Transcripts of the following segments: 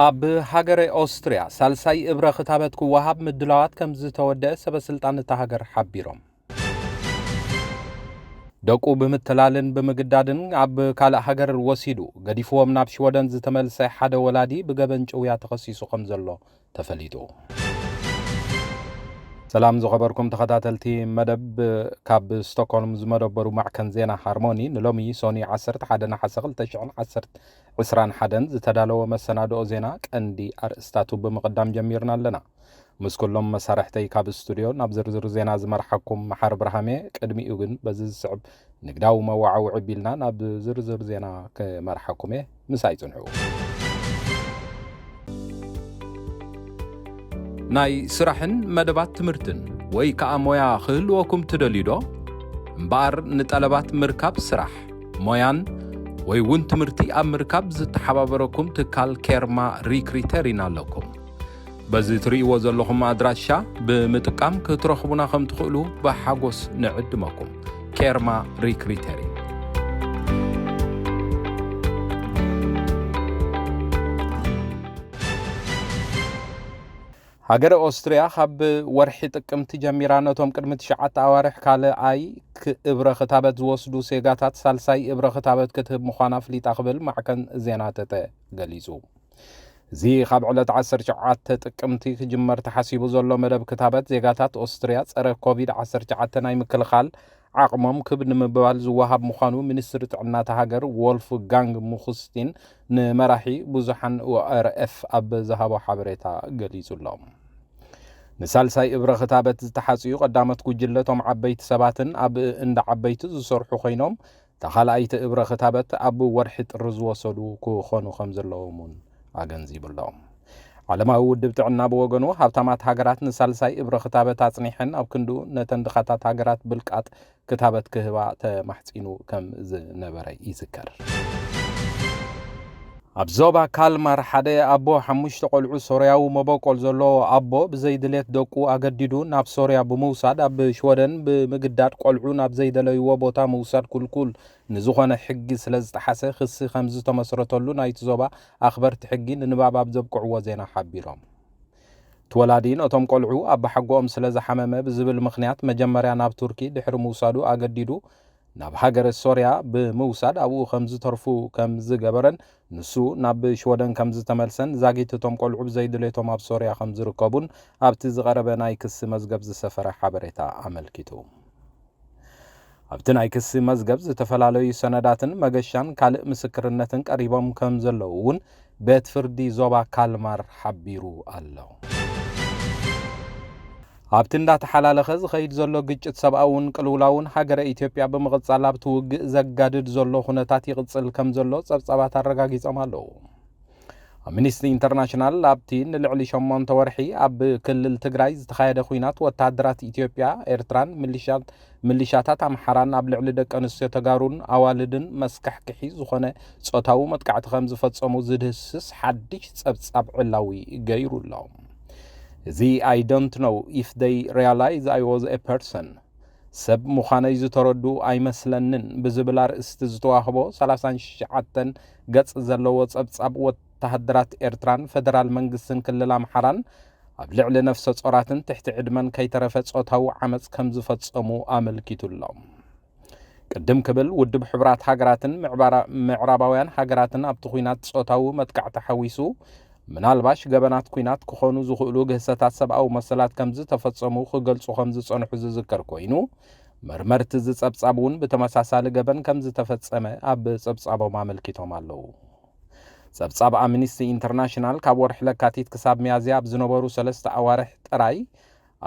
ኣብ ሃገረ ኦስትሪያ ሳልሳይ እብረ ኽታበት ክወሃብ ምድላዋት ከም ዝተወደአ ሰበስልጣን እታ ሃገር ሓቢሮም ደቁ ብምትላልን ብምግዳድን ኣብ ካልእ ሃገር ወሲዱ ገዲፍዎም ናብ ሽወደን ዝተመልሰ ሓደ ወላዲ ብገበን ጭውያ ተኸሲሱ ከም ዘሎ ተፈሊጡ ሰላም ዝኸበርኩም ተኸታተልቲ መደብ ካብ ስቶክሆልም ዝመደበሩ ማዕከን ዜና ሃርሞኒ ንሎሚ ሶኒ 11 ናሓሰ 2021 ዝተዳለወ መሰናድኦ ዜና ቀንዲ ኣርእስታቱ ብምቕዳም ጀሚርና ኣለና ምስ ኩሎም መሳርሕተይ ካብ ስቱድዮ ናብ ዝርዝር ዜና ዝመርሐኩም መሓር ብርሃሜ ቅድሚኡ ግን በዚ ዝስዕብ ንግዳዊ መዋዓውዒ ቢልና ናብ ዝርዝር ዜና ከመርሐኩም ምሳይ ጽንዑ ናይ ስራሕን መደባት ትምህርትን ወይ ከዓ ሞያ ክህልወኩም ትደልዩ ዶ እምበር ንጠለባት ምርካብ ስራሕ ሞያን ወይ እውን ትምህርቲ ኣብ ምርካብ ዝተሓባበረኩም ትካል ኬርማ ሪክሪተሪን ኣለኩም በዚ ትርእይዎ ዘለኹም ኣድራሻ ብምጥቃም ክትረኽቡና ከም ትኽእሉ ብሓጎስ ንዕድመኩም ኬርማ ሪክሪተሪን ሃገረ ኦስትሪያ ካብ ወርሒ ጥቅምቲ ጀሚራ ነቶም ቅድሚ 9 ኣዋርሕ ካልኣይ እብረ ኽታበት ዝወስዱ ሴጋታት ሳልሳይ እብረ ኽታበት ክትህብ ምዃና ፍሊጣ ክብል ማዕከን ዜና ተተ ገሊጹ እዚ ካብ ዕለት 19 ጥቅምቲ ክጅመር ተሓሲቡ ዘሎ መደብ ክታበት ዜጋታት ኦስትሪያ ፀረ ኮቪድ-19 ናይ ምክልኻል ዓቕሞም ክብ ንምብባል ዝወሃብ ምዃኑ ሚኒስትሪ ጥዕና ሃገር ወልፍ ጋንግ ሙኽስቲን ንመራሒ ብዙሓን ኦአርኤፍ ኣብ ዝሃቦ ሓበሬታ ገሊጹሎም ንሳልሳይ እብረ ኽታበት ዝተሓጽዩ ቀዳመት ጉጅለቶም ዓበይቲ ሰባትን ኣብ እንዳ ዓበይቲ ዝሰርሑ ኮይኖም ተኻልኣይቲ እብረ ኽታበት ኣብ ወርሒ ጥሪ ዝወሰዱ ክኾኑ ከም ዘለዎምን ኣገንዚብሎም ዓለማዊ ውድብ ጥዕና ብወገኑ ሃብታማት ሃገራት ንሳልሳይ እብረ ኽታበት ኣጽኒሐን ኣብ ክንዱ ነተን ድኻታት ሃገራት ብልቃጥ ክታበት ክህባ ተማሕጺኑ ከም ዝነበረ ይዝከር ኣብ ዞባ ካልማር ሓደ ኣቦ 5 ቆልዑ ሶርያዊ መበቆል ዘሎ ኣቦ ብዘይድሌት ደቁ ኣገዲዱ ናብ ሶርያ ብምውሳድ ኣብ ሽወደን ብምግዳድ ቆልዑ ናብ ዘይደለይዎ ቦታ ምውሳድ ኩልኩል ንዝኾነ ሕጊ ስለ ዝተሓሰ ክሲ ከም ዝተመስረተሉ ናይቲ ዞባ ኣኽበርቲ ሕጊ ንንባብ ኣብ ዘብቅዕዎ ዜና ሓቢሮም ትወላዲን እቶም ቆልዑ ኣብ ሓጎኦም ስለ ዝሓመመ ብዝብል ምኽንያት መጀመርያ ናብ ቱርኪ ድሕሪ ምውሳዱ ኣገዲዱ ናብ ሃገረ ሶርያ ብምውሳድ ኣብኡ ከም ዝተርፉ ከም ዝገበረን ንሱ ናብ ሽወደን ከም ዝተመልሰን ዛጊቶቶም ቆልዑ ብዘይድሌቶም ኣብ ሶርያ ከም ዝርከቡን ኣብቲ ዝቐረበ ናይ ክሲ መዝገብ ዝሰፈረ ሓበሬታ ኣመልኪቱ ኣብቲ ናይ ክሲ መዝገብ ዝተፈላለዩ ሰነዳትን መገሻን ካልእ ምስክርነትን ቀሪቦም ከም ዘለዉ እውን ቤት ፍርዲ ዞባ ካልማር ሓቢሩ ኣሎ ኣብቲ እንዳተሓላለኸ ዝኸይድ ዘሎ ግጭት ሰብኣውን ቅልውላውን ሃገረ ኢትዮጵያ ብምቕጻል ኣብቲ ውግእ ዘጋድድ ዘሎ ኩነታት ይቕጽል ከም ዘሎ ጸብጻባት ኣረጋጊጾም ኣለዉ ኣምነስቲ ኢንተርናሽናል ኣብቲ ንልዕሊ 8 ወርሒ ኣብ ክልል ትግራይ ዝተኻየደ ኩናት ወታደራት ኢትዮጵያ ኤርትራን ሚሊሻታት ኣምሓራን ኣብ ልዕሊ ደቂ ኣንስትዮ ተጋሩን ኣዋልድን መስካሕክሒ ዝኾነ ጾታዊ መጥቃዕቲ ከም ዝፈጸሙ ዝድህስስ ሓድሽ ጸብጻብ ዕላዊ ገይሩሎም እዚ I don't know if they realize I was a person ሰብ ምዃነይ ዝተረዱ ኣይመስለንን ብዝብል ኣርእስቲ ዝተዋህቦ 39 ገጽ ዘለዎ ጸብጻብ ወታደራት ኤርትራን ፌደራል መንግስትን ክልል ኣምሓራን ኣብ ልዕሊ ነፍሰ ጾራትን ትሕቲ ዕድመን ከይተረፈ ጾታዊ ዓመፅ ከም ዝፈጸሙ ኣመልኪቱሎም ቅድም ክብል ውድብ ሕብራት ሃገራትን ምዕራባውያን ሃገራትን ኣብቲ ኩናት ጾታዊ መጥቃዕቲ ሓዊሱ ምናልባሽ ገበናት ኩናት ክኾኑ ዝኽእሉ ግህሰታት ሰብኣዊ መሰላት ከም ዝተፈጸሙ ክገልጹ ከም ዝጸንሑ ዝዝከር ኮይኑ መርመርቲ ዝጸብጻብ እውን ብተመሳሳሊ ገበን ከም ዝተፈጸመ ኣብ ጸብጻቦም ኣመልኪቶም ኣለዉ ጸብጻብ ኣምነስቲ ኢንተርናሽናል ካብ ወርሒ ለካቲት ክሳብ ሚያዝያ ኣብ ዝነበሩ 3 ኣዋርሕ ጥራይ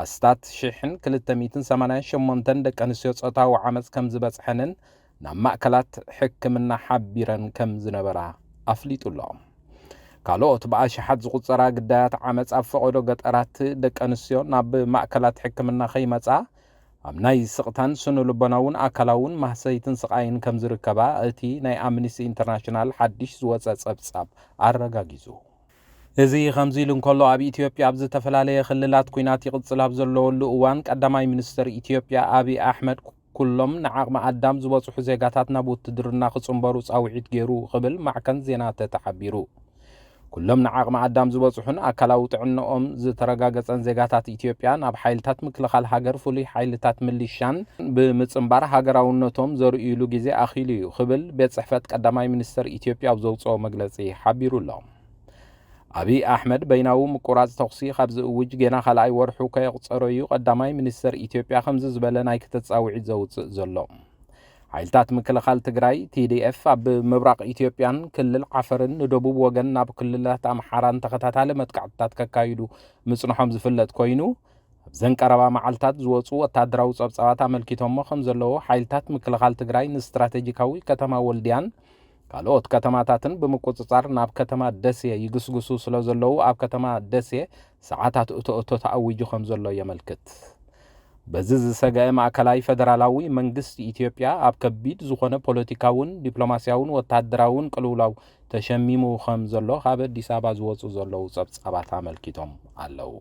ኣስታት 1288 ደቂ ኣንስትዮ ጾታዊ ዓመፅ ከም ዝበጽሐንን ናብ ማእከላት ሕክምና ሓቢረን ከም ዝነበራ ኣፍሊጡሎም ካልኦት ብኣሽሓት ዝቁፀራ ግዳያት ዓመፅ ኣብ ፈቐዶ ገጠራት ደቂ ኣንስትዮ ናብ ማእከላት ሕክምና ከይመጻ ኣብ ናይ ስቕታን ስነ-ልቦናውን ኣካላውን ማህሰይትን ስቃይን ከም ዝርከባ እቲ ናይ ኣምነስቲ ኢንተርናሽናል ሓድሽ ዝወፀ ጸብጻብ ኣረጋጊጹ እዚ ከምዚ ኢሉ እንከሎ ኣብ ኢትዮጵያ ኣብ ዝተፈላለየ ክልላት ኩናት ይቕጽል ኣብ ዘለወሉ እዋን ቀዳማይ ሚኒስትር ኢትዮጵያ አብይ ኣሕመድ ኩሎም ንዓቕመ ኣዳም ዝበጽሑ ዜጋታት ናብ ውትድርና ክጽምበሩ ጻውዒት ገይሩ ክብል ማዕከን ዜና ተተሓቢሩ كلهم نعاقم عدام زبصحون أكلاو طعنهم زترغاغصن زيغاتات إثيوبيا ناب حيلتات مكلخال هاجر فولي حيلتات مليشان بمصنبار هاجراونتهم زرئيلو غيزي اخيليو خبل بيت صحفت قداماي منستر إثيوبيا بزوصو مغلصي حبيرولهم أبي أحمد بيناو مقراز تخصي خبز وج جنا خلاي ورحو كيقصريو قداماي منستر إثيوبيا خمز زبله ناي كتتصاوعي زوص زلهم حيلتات مكلخال تግራይ TDF أب مبرق إثيوبيان كلل عفرن ندبوب وغن ناب كللات أمحاران تختاتال متقعدات ككايدو مصنحهم زفلت كوينو زن قربا معلتات زوصو وتادراو صبصبات አመልኪቶም خم زلو حيلتات مكلخال تግራይ نستراتيجيكاوي كتما ولديان ካልኦት ከተማታትን በመቆጻጸር ናብ ከተማ ደሴ ይግስግሱ ስለዘለው ኣብ ከተማ ደሴ ሰዓታት እቶቶ ተአውጁ ከም ዘሎ የመልክት በዚህ ዝሰገየ ማዕከላዊ ፌደራላዊ መንግስት ኢትዮጵያ ኣብ ከቢድ ዝኾነ ፖለቲካውን ዲፕሎማሲያውን ወታደራውን ቅልውላው ተሸሚሙ ከም ዘሎ ኣብ አዲስ አበባ ዝወጹ ዘለው ጸብጻባት አመልኪቶም አለው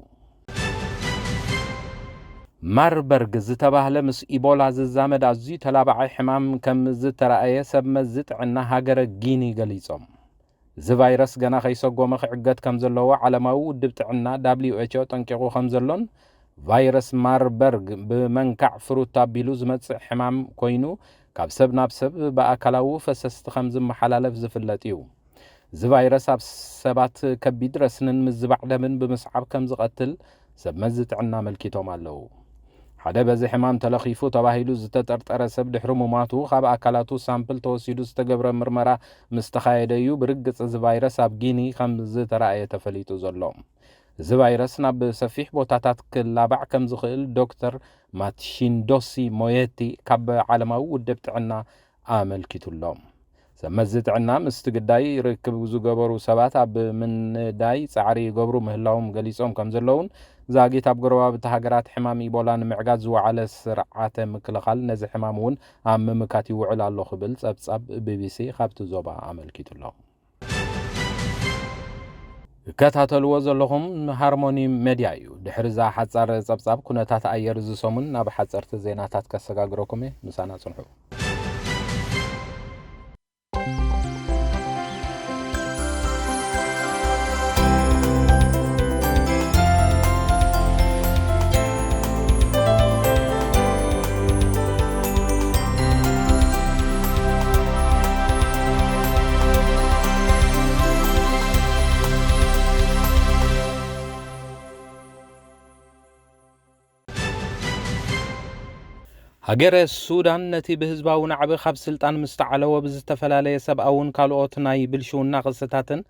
ማርበርግ ዝተባህለ ምስ ኢቦላ ዝዛመድ ኣዝዩ ተላባዓይ ሕማም ከም ዝተራእየ ሰብ መዝጥዕና ሃገረ ጊኒ ገሊጾም እዚ ቫይረስ ገና ከይሰጎመ ክዕገት ከም ዘለዎ ዓለማዊ ውድብ ጥዕና WHO ጠንቂቁ ከም ዘሎን ቫይረስ ማርበርግ ብመንካዕ ፍሩት ኣቢሉ ዝመጽእ ሕማም ኮይኑ ካብ ሰብ ናብ ሰብ በኣካላዊ ፈሰስቲ ከም ዝመሓላለፍ ዝፍለጥ እዩ እዚ ቫይረስ ኣብ ሰባት ከቢድ ረስንን ምዝባዕ ደምን ብምስዓብ ከም ዝቐትል ሰብ መዝጥዕና መልኪቶም ኣለው ሓደ በዚ ሕማም ተለኺፉ ተባሂሉ ዝተጠርጠረ ሰብ ድሕሪ ሙማቱ ካብ ኣካላቱ ሳምፕል ተወሲዱ ዝተገብረ ምርመራ ምስተኻየደዩ ብርግጽ እዚ ቫይረስ ኣብ ጊኒ ከም ዝተራእየ ተፈሊጡ ዘሎ እዚ ቫይረስ ናብ ሰፊሕ ቦታታት ክላባዕ ከም ዝኽእል ዶክተር ማትሺንዶሲ ሞየቲ ካብ ዓለማዊ ውድብ ጥዕና ኣመልኪቱሎም ሰመዝ ጥዕና ምስትግዳይ ርክብ ዝገበሩ ሰባት ኣብ ምንዳይ ጻዕሪ ይገብሩ ምህላዎም ገሊጾም ከም ዘለውን ዛጊት ኣብ ጎረባብቲ ሃገራት ሕማም ኢቦላ ንምዕጋዝ ዝወዓለ ስርዓተ ምክልኻል ነዚ ሕማም እውን ኣብ ምምካት ይውዕል ኣሎ ክብል ጸብጻብ BBC ካብቲ ዞባ ኣመልኪቱሎም ከታተልዎ ዘለኹም ሃርሞኒ ሚድያ እዩ ድሕሪ ዛ ሓጻር ጸብጻብ ኩነታት ኣየር ዝሰሙን ናብ ሓጸርቲ ዜናታት ከሰጋግረኩም ምሳና ጽንሑ هاجر السودان نتي بهزباون عبي خاب سلطان مستعلو بزتفلالي سبعون كالوت ناي بلشون ناقصتاتن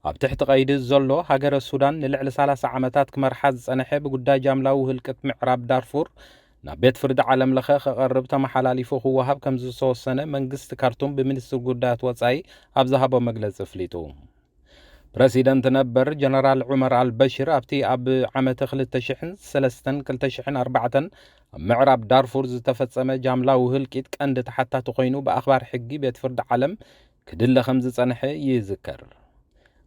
اب تحت قيد الزلو هاجر السودان نلعل 3 عامتات كمرحز صنحه بغداي جاملاو هلقت معراب دارفور نابيت فرد عالم لخ قرب تمحلاليفو هو هاب كم زوسنه منغست كارتون بمنستر غدات وصاي ابزهابو مغلص فليتو بريزيدنت نبر جنرال عمر البشير ابتي اب عامه 2003 معرب دارفور زتفصمه جاملاو هلقيت قند تحتات خوينو باخبار حقي بيت فرد عالم كدل خمز صنحه يذكر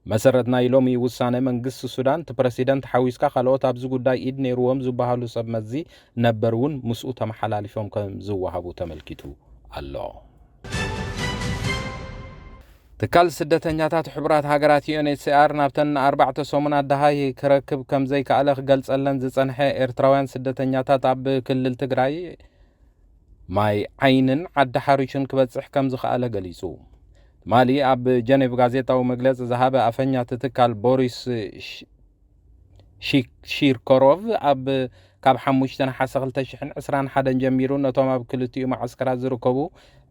مسرتنا يلومي وسانه منغست السودان بريزيدنت حويسكا خلوت ابز غداي ايد نيروم زبحالو سبمزي نبرون مسؤول تمحلالفهم كم زوهابو تملكتو الله تكال سدتنياتات حبرات هاجرات UNHCR نابتن 4 سومنات دهاي كركب كم زي كالخ قلصلن زصنحه ኤርትራውያን ስደተኛታት ኣብ ክልል ትግራይ ማይ ዓይንን ዓዲ ሓሪሽን ክበጽሕ ከም ዝኽኣለ ገሊጹ ማሊ ኣብ ጀኔቭ ጋዜጣዊ መግለጽ ዝሃበ ኣፈኛ ትካል ቦሪስ ሺርኮሮቭ ኣብ ካብ 5 ሓሰ 2021 ጀሚሩ ነቶም ኣብ ክልቲኡ ማዕስከራት ዝርከቡ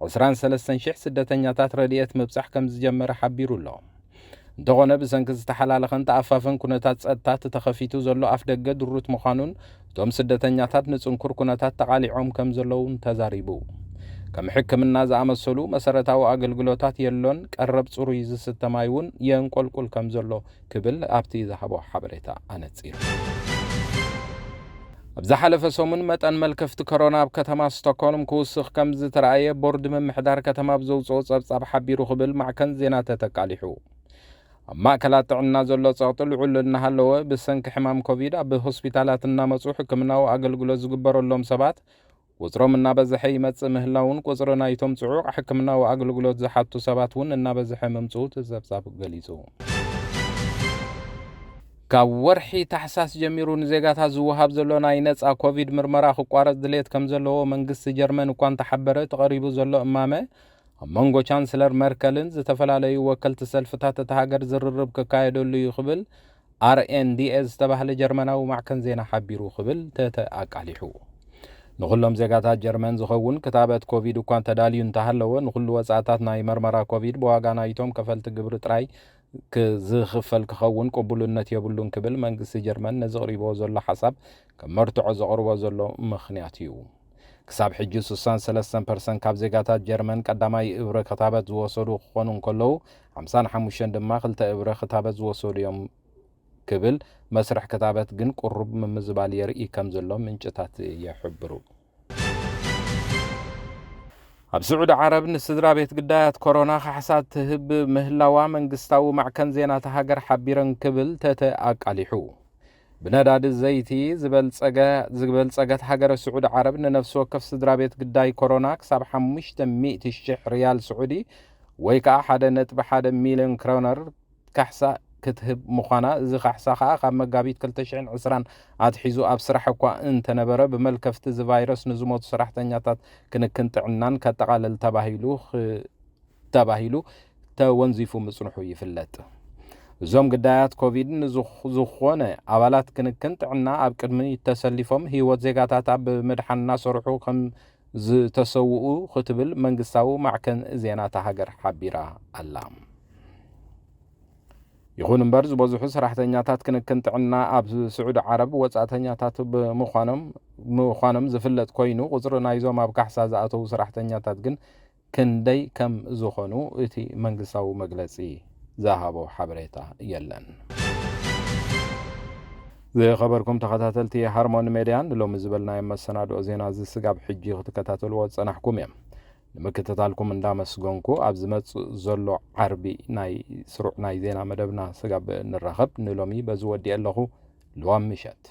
23000 ስደተኛታት ረድኤት ምብጻሕ ከም ዝጀመረ ሓቢሩሎ እንተኾነ ብሰንኪ ዝተሓላለኸን ተኣፋፍን ኩነታት ጸጥታ ተኸፊቱ ዘሎ ኣፍ ደገ ድሩት ምዃኑን እቶም ስደተኛታት ንጽንኩር ኩነታት ተቓሊዖም ከም ዘለውን ተዛሪቡ ከም ሕክምና ዝኣመሰሉ መሰረታዊ ኣገልግሎታት የሎን ቀረብ ጽሩይ ዝስተማይውን የንቆልቁል ከም ዘሎ ክብል ኣብቲ ዝሃቦ ሓበሬታ ኣነጺሩ ابز حلف سومن متن ملكفت كورونا بكتما ستوكهولم كوسخ كم زترأيه بورد من محدار كتما بزوصو صبصب حبيرو خبل مع كن زينات تقاليحو اما كلات عنا زلو صوتل علنا هلو بسنك حمام كوفيد بهوسبيتالاتنا مصو حكمناو اغلغلو زغبرولهم سبات وزرومنا بزحي مص مهلاون قصرنا يتم صعوق حكمناو اغلغلو زحاتو سبات ون እና በዝሐ መምጽኡት ዘብዛብ ገሊጹ ካብ ወርሒ ታሕሳስ ጀሚሩ ንዜጋታት ዝወሃብ ዘሎ ናይ ነጻ ኮቪድ ምርመራ ክቋረጽ ድሌት ከም ዘለዎ መንግስቲ ጀርመን እኳ እንተሓበረ ተቐሪቡ ዘሎ እማመ ኣብ መንጎ ቻንስለር መርከልን ዝተፈላለዩ ወከልቲ ሰልፍታት እቲ ሃገር ዝርርብ ክካየደሉ እዩ ክብል RNDS ዝተባህለ ጀርመናዊ ማዕከን ዜና ሓቢሩ ክብል ተኣቃሊሑ ንኹሎም ዜጋታት ጀርመን ዝኸውን ክታበት ኮቪድ እኳ ተዳልዩ እንተሃለወ ንኹሉ ወጻእታት ናይ መርመራ ኮቪድ ብዋጋ ናይቶም ከፈልቲ ግብሪ ጥራይ ዝኽፈል ክኸውን ቅቡልነት የብሉን ክብል መንግስቲ ጀርመን ነዚ ቅሪቦ ዘሎ ሓሳብ ከም መርትዖ ዘቕርቦ ዘሎ ምኽንያት እዩ ክሳብ ሕጂ 63% ካብ ዜጋታት ጀርመን ቀዳማይ እብረ ክታበት ዝወሰዱ ክኾኑ እንከለዉ 55 ድማ ክልተ እብረ ክታበት ዝወሰዱ እዮም ክብል መስርሕ ክታበት ግን ቁሩብ ምምዝባል የርኢ ከም ዘሎ ምንጭታት ይሕብሩ ኣብ ስዑድ ዓረብ ንስድራ ቤት ግዳያት ኮሮና ካሕሳት ትህብ ምህላዋ መንግስታዊ ማዕከን ዜና ሃገር ሓቢረን ክብል ተኣቃሊሑ ብነዳዲ ዘይቲ ዝበልጸገት ሃገረ ስዑድ ዓረብ ንነፍሲ ወከፍ ስድራ ቤት ግዳይ ኮሮና ክሳብ 500,000 ሪያል ስዑዲ ወይ ከዓ 1.1 ሚልዮን ክሮነር ካሕሳ ክትህብ ምዃና እዚ ካሕሳ ከዓ ካብ መጋቢት 2020 ኣትሒዙ ኣብ ስራሕ እኳ እንተነበረ ብመልከፍቲ እዚ ቫይረስ ንዝሞቱ ሰራሕተኛታት ክንክን ጥዕናን ከጠቃለል ተባሂሉ ተወንዚፉ ምጽንሑ ይፍለጥ እዞም ግዳያት ኮቪድ ንዝኾነ ኣባላት ክንክን ጥዕና ኣብ ቅድሚ ተሰሊፎም ህይወት ዜጋታት ኣብ ምድሓንና ሰርሑ ከም ዝተሰውኡ ክትብል መንግስታዊ ማዕከን ዜና ሃገር ሓቢራ ኣላ ይኹን እምበር ዝበዝሑ ሰራሕተኛታት ክንክን ጥዕና ኣብ ስዑድ ዓረብ ወጻእተኛታት ብምዃኖም ዝፍለጥ ኮይኑ ቁፅሪ ናይዞም ኣብ ካሕሳ ዝኣተዉ ሰራሕተኛታት ግን ክንደይ ከም ዝኾኑ እቲ መንግስታዊ መግለጺ ዝሃቦ ሓበሬታ የለን ዝኸበርኩም ተኸታተልቲ ሃርሞኒ ሚድያን ሎሚ ዝበልናዮ መሰናድኦ ዜና ዝስጋብ ሕጂ ክትከታተልዎ ፀናሕኩም እዮም ንምክትታልኩም እንዳመስገንኩ ኣብ ዝመጽእ ዘሎ ዓርቢ ናይ ስሩዕ ናይ ዜና መደብና ስጋብ ንረኸብ ንሎሚ በዚ ወዲእ ኣለኹ ልዋም ምሸት